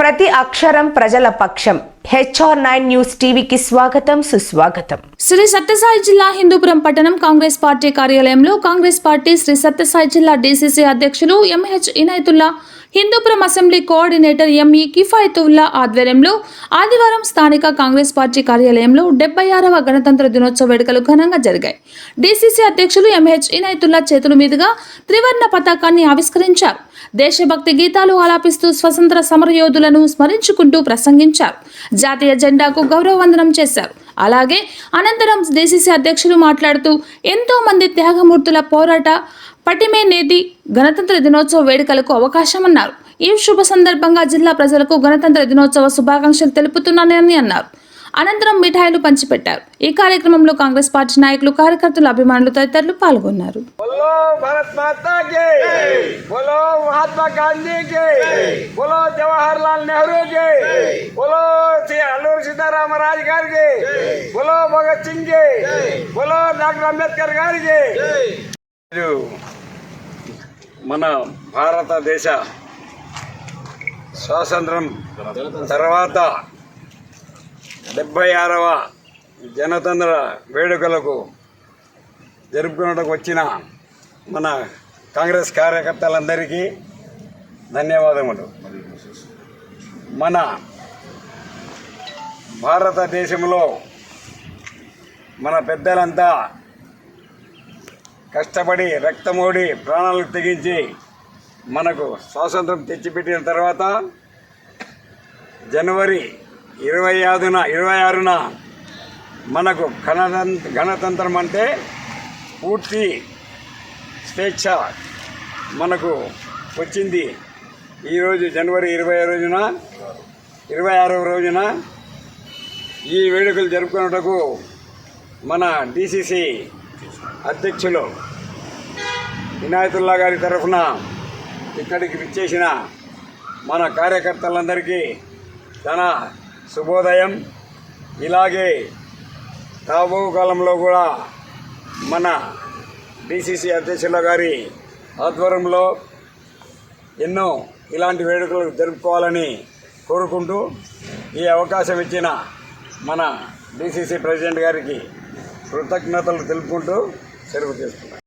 ప్రతి అక్షరం ప్రజల పక్షం. HR9 న్యూస్ టీవీకి స్వాగతం, సుస్వాగతం. శ్రీ సత్యసాయి జిల్లా హిందూపురం పట్టణం కాంగ్రెస్ పార్టీ కార్యాలయంలో కాంగ్రెస్ పార్టీ శ్రీ సత్యసాయి జిల్లా DCC అధ్యక్షులు MH Inayatullah, Hindupuram assembly coordinator ME Kifayatullah ఆధ్వర్యంలో ఆదివారం స్థానిక కాంగ్రెస్ పార్టీ కార్యాలయంలో 76వ గణతంత్ర దినోత్సవ వేడుకలు ఘనంగా జరిగాయి. DCC అధ్యక్షులు MH ఇనాయతుల్లా చేతుల మీదుగా త్రివర్ణ పతాకాన్ని ఆవిష్కరించారు. దేశభక్తి గీతాలు ఆలాపిస్తూ స్వతంత్ర సమరయోధులను స్మరించుకుంటూ ప్రసంగించారు. జాతీయ జెండాకు గౌరవ వందనం చేశారు. అలాగే అనంతరం DCC అధ్యక్షులు మాట్లాడుతూ ఎంతో మంది త్యాగమూర్తుల పోరాట పటిమే నేటి గణతంత్ర దినోత్సవ వేడుకలకు అవకాశమన్నారు. ఈ శుభ సందర్భంగా జిల్లా ప్రజలకు గణతంత్ర దినోత్సవ శుభాకాంక్షలు తెలుపుతున్నానని అన్నారు. అనంతరం మిఠాయిలు పంచిపెట్టారు. ఈ కార్యక్రమంలో కాంగ్రెస్ పార్టీ నాయకులు, కార్యకర్తలు, అభిమానులు తదితరులు పాల్గొన్నారు. बोलो भारत माता के, बोलो महात्मा गांधी के, बोलो जवाहरलाल नेहरू के, बोलो अल्लूरी सीतारामराज गारी के, बोलो भगत सिंह के, बोलो डॉक्टर अंबेडकर गारी के. మన భారతదేశ స్వాతంత్రం తర్వాత 76వ గణతంత్ర వేడుకలకు జరుపుకున్నకు వచ్చిన మన కాంగ్రెస్ కార్యకర్తలందరికీ ధన్యవాదములు. మన భారతదేశంలో మన పెద్దలంతా కష్టపడి రక్తమోడి ప్రాణాలకు తెగించి మనకు స్వాతంత్రం తెచ్చిపెట్టిన తర్వాత జనవరి 26న మనకు గణతంత్రం అంటే పూర్తి స్వేచ్ఛ మనకు వచ్చింది. ఈరోజు జనవరి 26వ రోజున ఈ వేడుకలు జరుపుకున్నటకు మన DCC అధ్యక్షులు ఇనాయతుల్లా గారి తరఫున ఇక్కడికి విచ్చేసిన మన కార్యకర్తలందరికీ చాలా శుభోదయం. ఇలాగే రాబో కాలంలో కూడా మన DCC అధ్యక్షుల గారి ఆధ్వర్యంలో ఎన్నో ఇలాంటి వేడుకలు జరుపుకోవాలని కోరుకుంటూ ఈ అవకాశం ఇచ్చిన మన DCC ప్రెసిడెంట్ గారికి కృతజ్ఞతలు తెలుపుకుంటూ సెలవు చేస్తున్నాం.